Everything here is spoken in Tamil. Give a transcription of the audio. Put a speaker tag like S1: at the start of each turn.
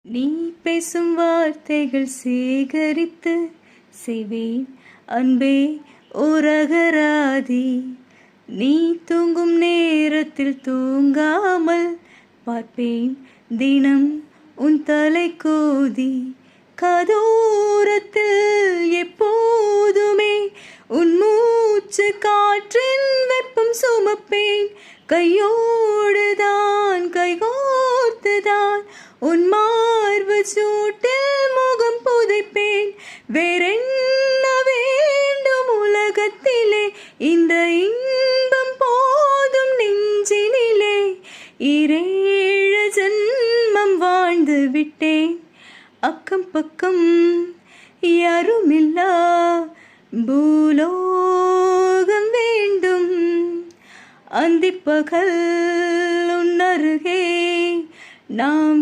S1: நீ பேசும் வார்த்தைகள் சேகரித்து செய்வேன் அன்பே ஓரகராதி. நீ தூங்கும் நேரத்தில் தூங்காமல் பார்ப்பேன் தினம் உன் தலை கோதி. கதோரத்தில் எப்போதுமே உன் மூச்சு காற்றின் வெப்பம் சுமப்பேன். கையோடுதான் கைகோர்த்துதான் உன் மார்பு சூட்டில் முகம் புதைப்பேன். வேறென்ன வேண்டும் உலகத்திலே, இந்த இன்பம் போதும் நெஞ்சினிலே. 7 ஜன்மம் வாழ்ந்து விட்டேன், அக்கம் பக்கம் யாருமில்லா பூலோகம் வேண்டும். அந்திப்பகல் உன்னருகே நாம்